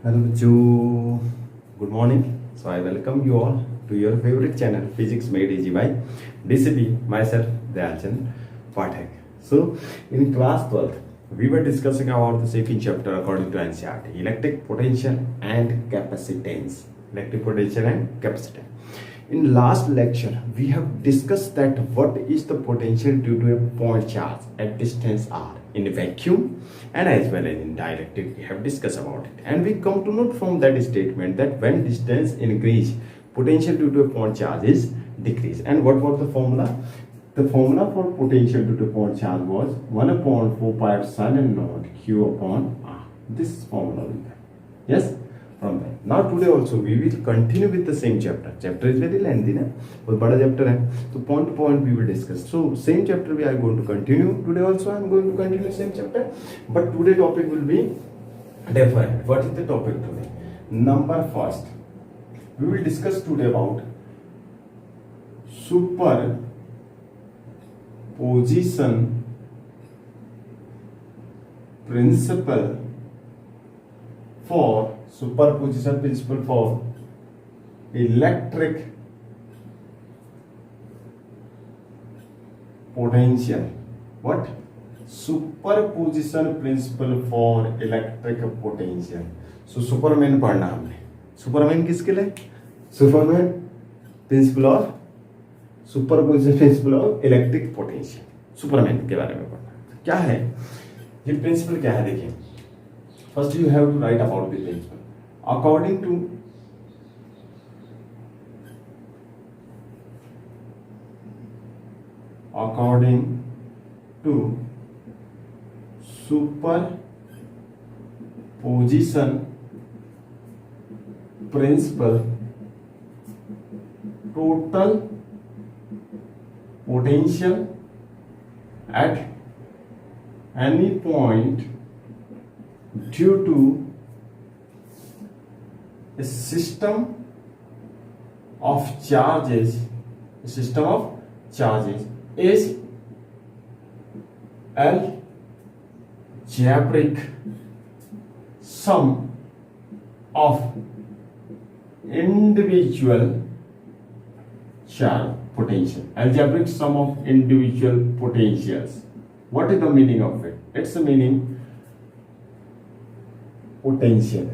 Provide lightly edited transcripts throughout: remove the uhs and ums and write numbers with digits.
Hello बच्चों, good morning. So I welcome you all to your favorite channel Physics Made Easy by DCB, myself Dayalchand Pathak. So in class 12, we were discussing about the second chapter according to NCERT, electric potential and capacitance. Electric potential and capacitance. In last lecture, we have discussed that what is the potential due to a point charge at distance r in a vacuum and as well as in dielectric. We have discussed about it, and we come to note from that statement that when distance increase, potential due to a point charge is decrease. And what was the formula? The formula for potential due to point charge was 1 upon 4 pi epsilon naught q upon r. This formula will be. Yes. From there. Now today also we will continue with the same chapter. Chapter is very lengthy, ना? बहुत बड़ा chapter है. So point to point we will discuss. So same chapter we are going to continue today also. I am going to continue same chapter, but today topic will be different. What is the topic today? Number first, we will discuss today about superposition principle for superposition principle for electric potential. What? Superposition principle for electric potential. So Superman पढ़ना हमने. Superman किसके लिए? Superman principle of superposition principle of electric potential. Superman के बारे में पढ़ना. क्या है ये प्रिंसिपल? क्या है देखिए. First you have to write about the principle. According to superposition principle, total potential at any point due to a system of charges is algebraic sum of individual charge potential. Algebraic sum of individual potentials. What is the meaning of it? It's the meaning potential.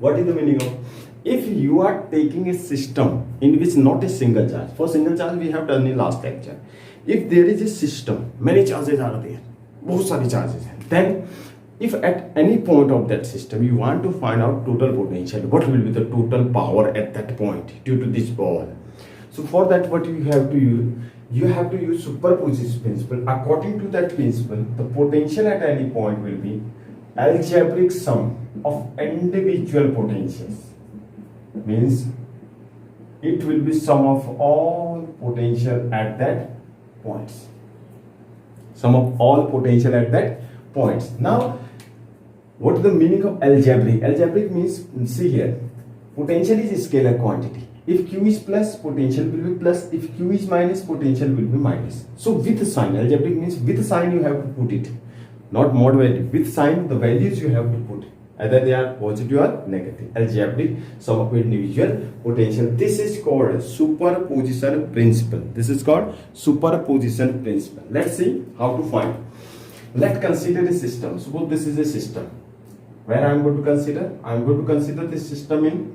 What is the meaning of? If you are taking a system in which not a single charge, for single charge we have done in last lecture. If there is a system, many charges are there, बहुत सारी charges हैं. Then, if at any point of that system you want to find out total potential, what will be the total power at that point due to this ball? So for that, what you have to use? You have to use superposition principle. According to that principle, the potential at any point will be algebraic sum of individual potentials. Means it will be sum of all potential at that points. Sum of all potential at that points. Now, what is the meaning of algebraic? Algebraic means, see here, potential is a scalar quantity. If Q is plus, potential will be plus. If Q is minus, potential will be minus. So with sign, algebraic means with sign you have to put it. Not mod value. With sign, the values you have to put. Either they are positive or negative. Algebraic sum of individual potential. This is called superposition principle. This is called superposition principle. Let's see how to find. Let's consider a system. Suppose this is a system. Where I am going to consider? I am going to consider this system in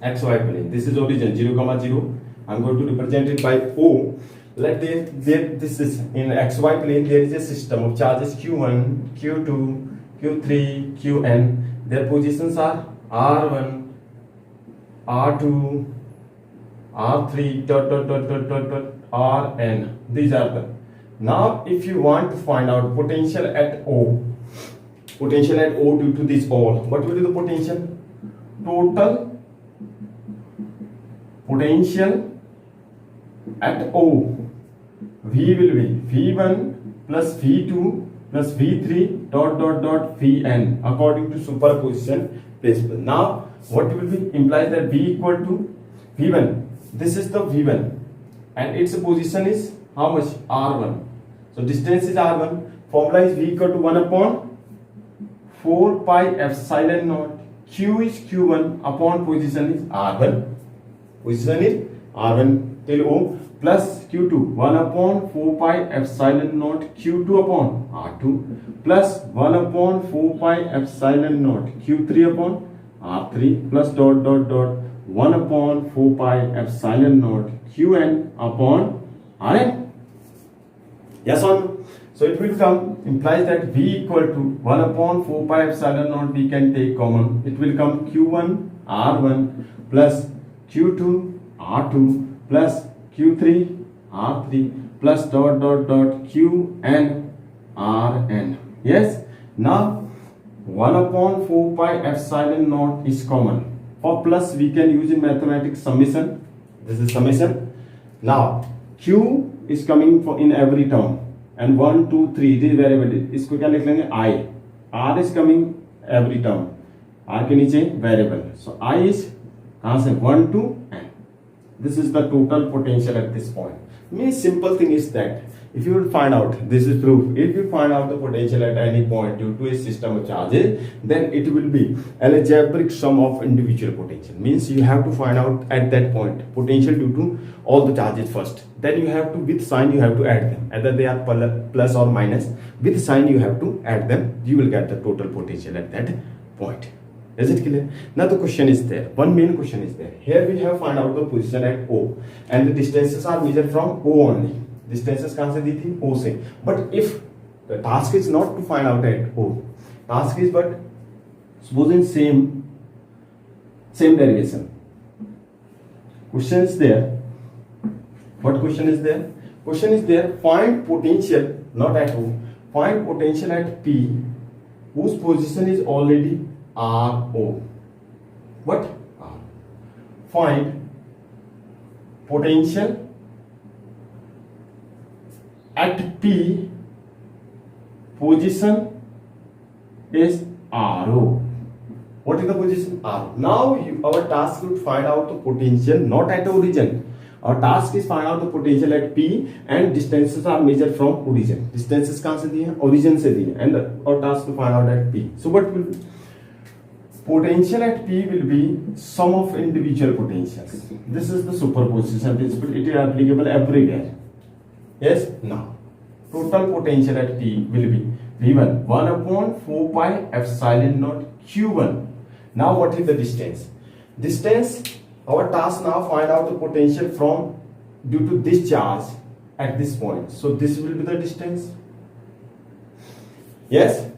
XY plane. This is origin 0, 0. I am going to represent it by O. This is in XY plane. There is a system of charges Q1, Q2, Q3, Qn. Their positions are R1, R2, R3, Rn. These are the. Now, if you want to find out potential at O due to this all, what will be the potential? Total potential at O. V will be V1 plus V2 plus V3 ... Vn according to superposition principle. Now, what will be implies that V equal to V1. This is the V1 and its position is how much? R1. So distance is R1. Formula is V equal to 1 upon 4 pi epsilon naught Q is Q1 upon position is R1. Position is R1 till O plus Q2 1 upon 4 pi epsilon naught Q2 upon R2 plus 1 upon 4 pi epsilon naught Q3 upon R3 plus dot dot dot 1 upon 4 pi epsilon naught Qn upon Rn. Yes or no? So it will come, implies that V equal to 1 upon 4 pi epsilon naught we can take common. It will come Q1 R1 plus Q2 R2 plus Q3 R3 plus dot dot dot Qn Rn. Yes? Now 1 upon 4 pi epsilon naught is common. For plus we can use in mathematics summation. This is summation. Now Q is coming for in every term. And 1, 2, 3 it is variable. इसको क्या लिख लेंगे I. R is coming every term. R के नीचे variable. So I is कहाँ से 1 to n. This is the total potential at this point. Means simple thing is that if you will find out, this is proof. If you find out the potential at any point due to a system of charges, then it will be algebraic sum of individual potential. Means you have to find out at that point potential due to all the charges first. Then you have to, with sign you have to add them. Either they are plus or minus. With sign you have to add them. You will get the total potential at that point. Is it clear? Now the question is there. One main question is there. Here we have find out the position at O, and the distances are measured from O only. Distances कहाँ से दी थी? O से. But if the task is not to find out at O, task is but supposing same derivation. Question is there. What question is there? Question is there. Find potential not at O. Find potential at P, whose position is already RO. What? R. Find potential at P, position is RO. What is the position? R. Now our task is to find out the potential not at origin. Our task is find out the potential at P and distances are measured from origin. Distances कहाँ से दिए हैं? Origin से दिए हैं. And our task to find out at P. So what will be? Potential at P will be sum of individual potentials. This is the superposition principle. It is applicable everywhere. Yes? Now, total potential at P will be V1 1 upon 4 pi epsilon naught Q1. Now, what is the distance? Distance, our task now find out the potential from due to this charge at this point. So, this will be the distance. Yes?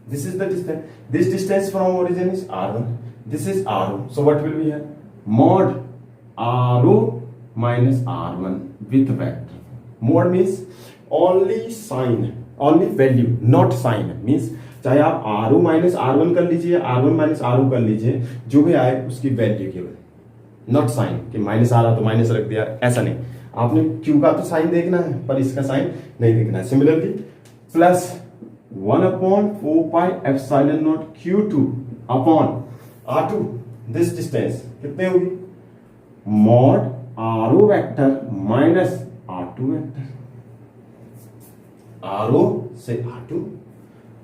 This is the distance. This distance from origin is R1. This is R0. So, what will be here? Mod RO minus R1 with vector. Mod means only sign, only value, not sign. Means चाहे आप RO minus R1 कर लीजिए, R1 minus RO कर लीजिए, जो भी आए उसकी वैल्यू केवल, नॉट साइन कि माइनस आ रहा तो माइनस रख दिया, ऐसा नहीं. आपने Q का तो साइन देखना है पर इसका साइन नहीं देखना है. Similarly plus 1 upon 4 pi epsilon naught Q2 upon R2. This distance कितने होगी? Mod RO vector minus R2 vector. RO से R2.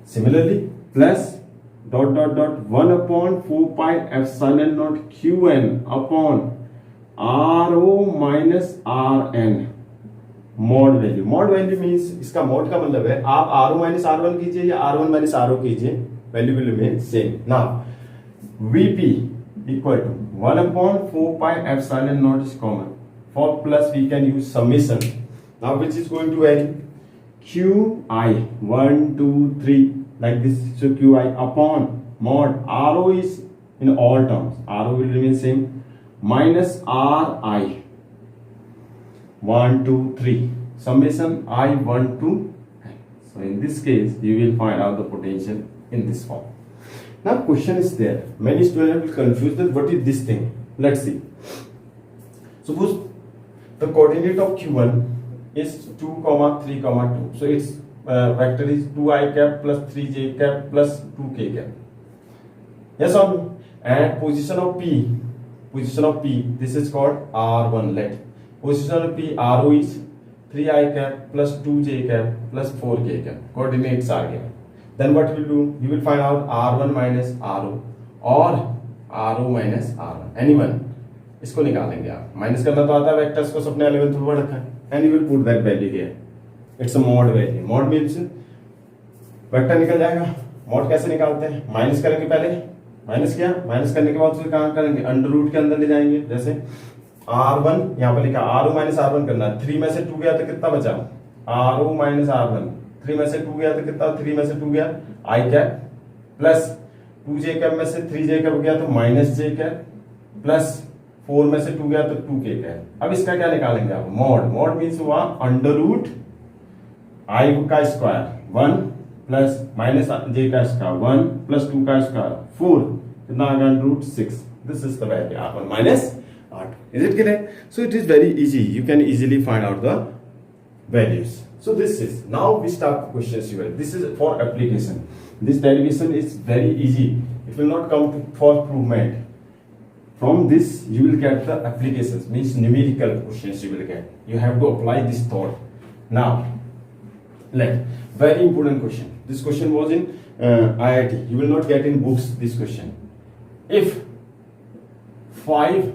Similarly, plus dot dot dot 1 upon 4 pi epsilon naught Qn upon RO minus Rn. Mod value. Mod value means इसका mod का मतलब है आप R0 minus R1 कीजिए या R1 minus R0 कीजिए, value will remain same. Now VP equal to 1 upon 4 pi epsilon naught is common. For plus we can use summation. Now which is going to vary? QI 1 2 3 like this. So QI upon mod RO is in all terms. RO will remain same minus RI 1 2 3 summation I 1 to n. So in this case you will find out the potential in this form. Now question is there. Many students will confuse that what is this thing. Let's see. Suppose the coordinate of Q1 is 2 comma 3 comma 2. So its vector is 2i cap plus 3j cap plus 2k cap. Yes or no? And position of P, this is called R1. Let position of P RO is 3i cap plus 2j cap plus 4k cap. Coordinates are given. Then what will do? You will find out R1 minus RO और R O minus R one, any one, इसको निकालेंगे आप। Minus करना तो आता है vectors को, सबने एलिमेंट में पढ़ रखा है। And you will put that value here, it's a mod value. Mod means vector निकल जाएगा। मॉड कैसे निकालते हैं, माइनस करेंगे पहले, माइनस किया, माइनस करने के बाद फिर कहाँ करेंगे, अंडर रूट के अंदर ले जाएंगे। जैसे R1 यहाँ पर लिखा, R O minus R one करना है। 3 में से 2 गया तो कितना बचा, R O minus R one. 3 में से 2 गया तो कितना, 3 में से 2 गया आई कैप, प्लस 2 जे कैप में से 3 जे कैप गया तो माइनस जे कैप, प्लस 4 में से 2 गया तो 2 के कैप। अब इसका क्या निकालेंगे आप, मॉड। मॉड मीन्स हुआ अंडर रूट आई का स्क्वायर 1 प्लस माइनस जे का स्क्वायर 1 प्लस 2 का स्क्वायर 4, कितना आ गया, under root 6। This is the value R1 minus R2. Is it correct? So it is very easy. You can easily find out the values. So this is, now we start questions here. This is for application. This derivation is very easy. It will not come to, for improvement. From this you will get the applications, means numerical questions you will get. You have to apply this thought. Now, very important question. This question was in IIT. You will not get in books this question. If 5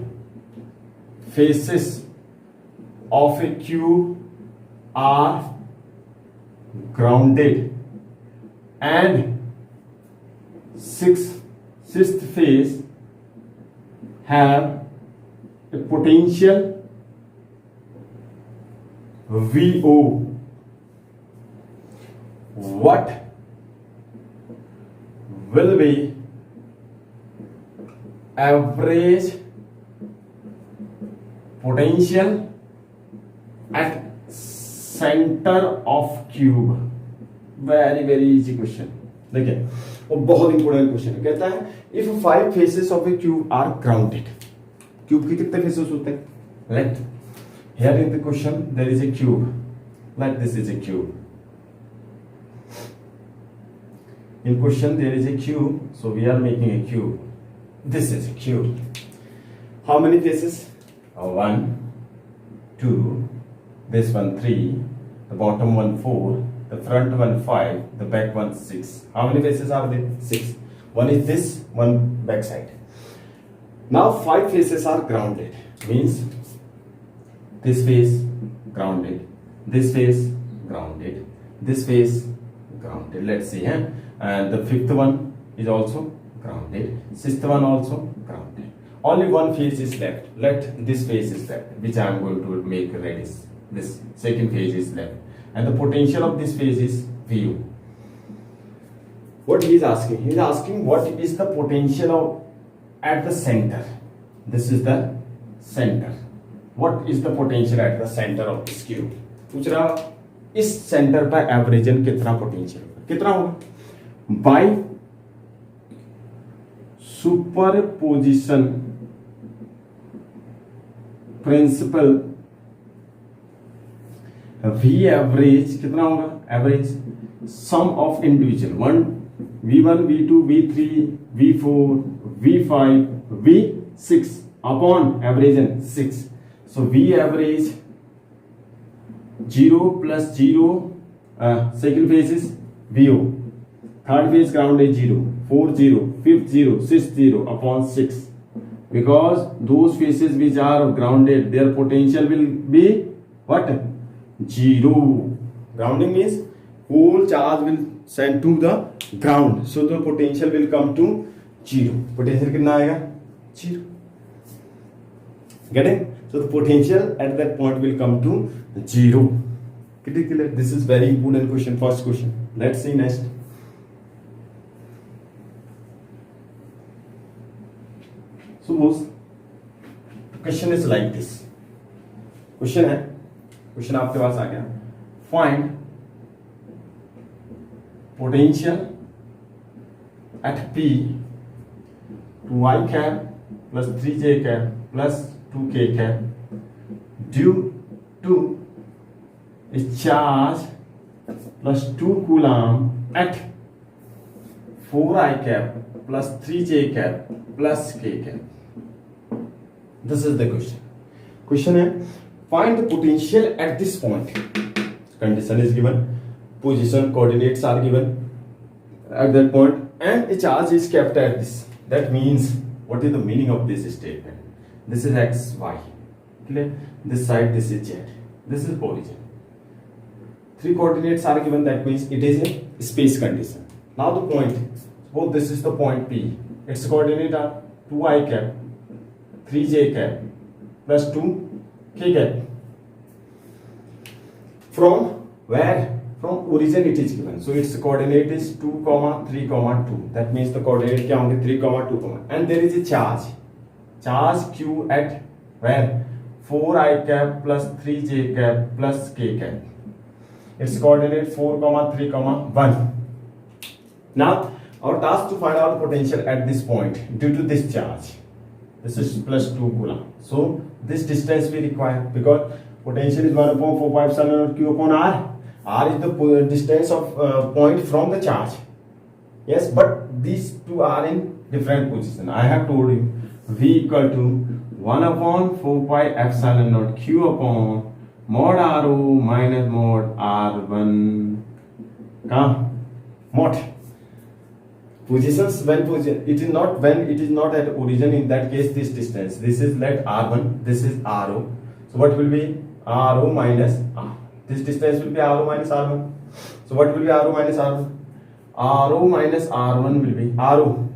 faces of a cube are grounded and sixth phase have a potential VO, what will be average potential at center of cube? very easy question. देखिए वो बहुत important question है। कहता है if 5 faces of a cube are grounded, cube के कितने faces होते हैं, right. Here in the question there is a cube, like this is a cube. In question there is a cube, so we are making a cube. This is a cube. How many faces? 1, 2, this one 3, the bottom one 4, the front one 5, the back one 6. How many faces are there? 6. One is this, one back side. Now 5 faces are grounded. Means this face grounded, this face grounded, this face grounded. Let's see, and the 5th one is also grounded, 6th one also grounded. Only one face is left. Let this face is left, which I am going to make red. This second phase is left, and the potential of this phase is VU. What he is asking? He is asking what is the potential of at the center. This is the center. What is the potential at the center of this cube? पूछ रहा इस centre पर एवरेजन कितना potential होगा, कितना होगा, by superposition principle we average कितना होगा, average sum of individual V1 V2 V3 V4 V5 V6 upon average 6. So V average 0 plus 0, second phase is VO, third phase ground is 0, 4 0, 5th 0, 6th 0 upon 6. Because those phases which are grounded, their potential will be what? 0. Grounding means whole charge will send to the ground, so the potential will come to 0. Potential कितना आएगा, 0. Getting? So the potential at that point will come to 0. Clear? This is very important question, first question. Let's see next. Suppose question is like this. Question है, question आपके पास आ गया, find potential at P 2i cap plus 3j cap plus 2k cap due to a charge plus 2 coulomb at 4i cap plus 3j cap plus k cap. This is the question. Question है, find the potential at this point. Condition is given, position coordinates are given at that point, and a charge is kept at this That means, what is the meaning of this statement? This is x, y. Clear? This side, this is z. This is origin. 3 coordinates are given. That means it is a space condition. Now the point. Suppose this is the point P. Its coordinate are 2i cap, 3j cap, plus 2k cap. From where? From origin it is given. So its coordinate is 2, 3, 2. That means the coordinate क्या होंगे 3, 2, and there is a charge. Charge q at where? 4i cap plus 3j cap plus k cap. Its coordinate 4, 3, 1. Now our task to find out potential at this point due to this charge. This is plus 2 coulomb. So this distance we require because potential is 1 upon 4 pi epsilon naught q upon r. R is the distance of point from the charge. Yes, but these two are in different position. I have told you V equal to 1 upon 4 pi epsilon naught q upon mod r0 minus mod r1 mod. Positions when it is not at origin. In that case, this distance, this is let r1, this is r0. So what will be r0 minus r? This distance will be r0 minus r1. So what will be r0 minus r1? r0 minus r1 will be r0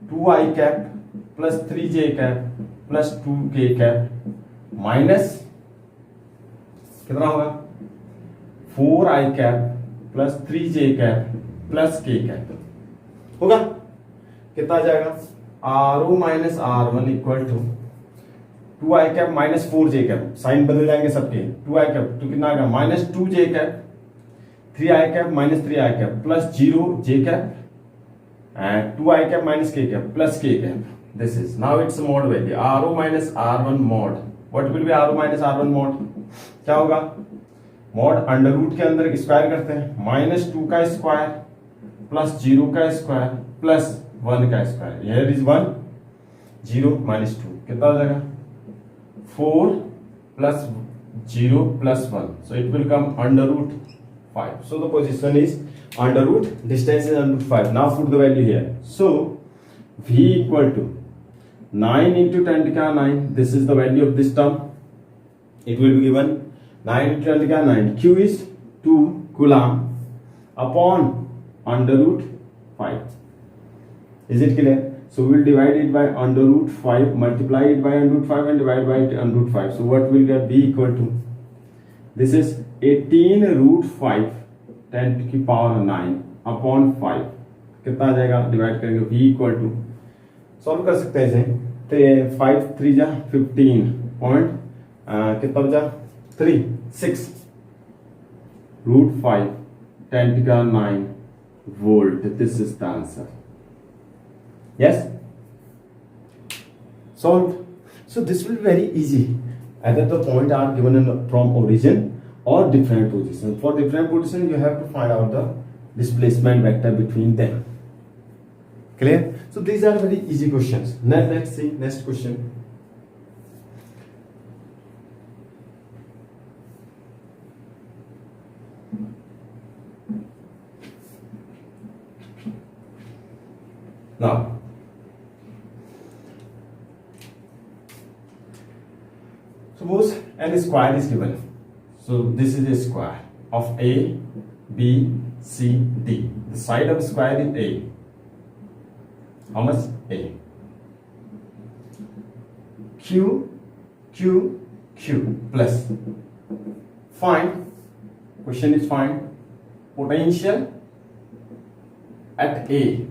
2i cap plus 3j cap plus 2k cap minus कितना होगा 4i cap plus 3j cap plus k cap होगा कितना आ जाएगा r0 minus r1 equal to 2i cap minus 4j cap sign बदल जाएंगे सबके 2i cap तो कितना आएगा minus 2j cap 3i cap minus 3i cap plus 0j cap and 2i cap minus k cap plus k cap. This is now its mod value r0 minus r1 mod. What will be r0 minus r1 mod? क्या होगा mod under root के अंदर square करते हैं minus 2 का square plus 0 का square plus 1 का square. Here is 1 0 minus 2 कितना हो जाएगा 4 plus 0 plus 1. So it will come under root 5. So the position is under root, distance is under root 5. Now put the value here. So V equal to 9 into 10 to the power 9. This is the value of this term. It will be given 9 into 10 to the power 9. Q is 2 coulomb upon under root 5. Is it clear? So we will divide it by under root 5, multiply it by under root 5 and divide by it under root 5. So what will get B equal to? This is 18 root 5 10 to the power 9 upon 5. कितना आ जाएगा divide करेंगे V equal to solve कर सकते हैं इसे तो 5 3 जा 15 point कितना बचा 3 6 root 5 10 to the power 9 volt. This is the answer. Yes, solved. So this will be very easy. Either the point are given from origin or different position. For different position, you have to find out the displacement vector between them. Clear? So these are very easy questions. Now let's see next question. Now. Suppose an square is given. So this is a square of A, B, C, D. The side of square is A. How much? A. Q, Q, Q plus. Find. Question is find potential at A.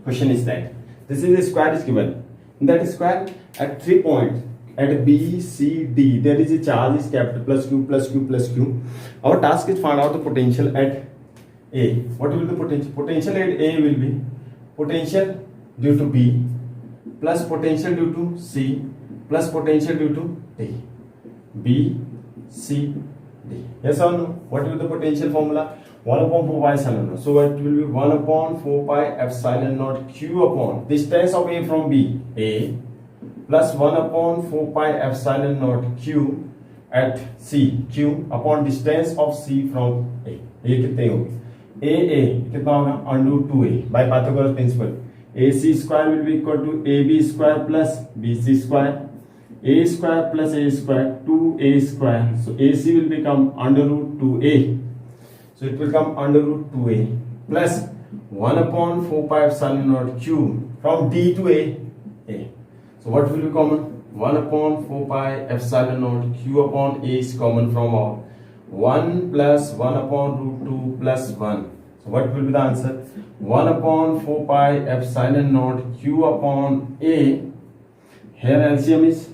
Question is that this is a square is given. In that square at 3 points. At B, C, D, there is a charge is kept plus Q, plus Q, plus Q. Our task is find out the potential at A. What will be the potential? Potential at A will be potential due to B plus potential due to C plus potential due to D. B, C, D. Yes or no? What will be the potential formula? 1 upon 4 pi epsilon naught. So it will be 1 upon 4 pi epsilon naught Q upon distance of A from B. A. Plus 1 upon 4 pi epsilon naught Q at C. Q upon distance of C from A. ये कितने होगी? A कितना होगा? Under root 2A by Pythagoras principle. AC square will be equal to AB square plus BC square. A square plus A square 2A square. So AC will become under root 2A. So it will come under root 2A plus 1 upon 4 pi epsilon naught Q from D to A. So what will be common? 1 upon 4 pi epsilon naught Q upon A is common from all. 1 plus 1 upon root 2 plus 1. So what will be the answer? 1 upon 4 pi epsilon naught Q upon A. Here LCM is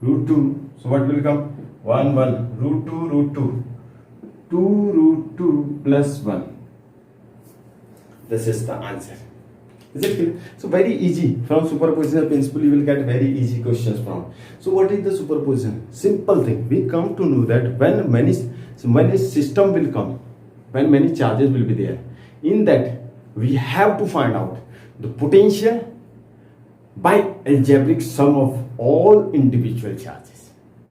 root 2. So what will come? 1 1 root 2 root 2. 2 root 2 plus 1. This is the answer. Is it clear? So very easy. From superposition principle you will get very easy questions from. So what is the superposition? Simple thing. We come to know that when many system will come, when many charges will be there, in that we have to find out the potential by algebraic sum of all individual charges.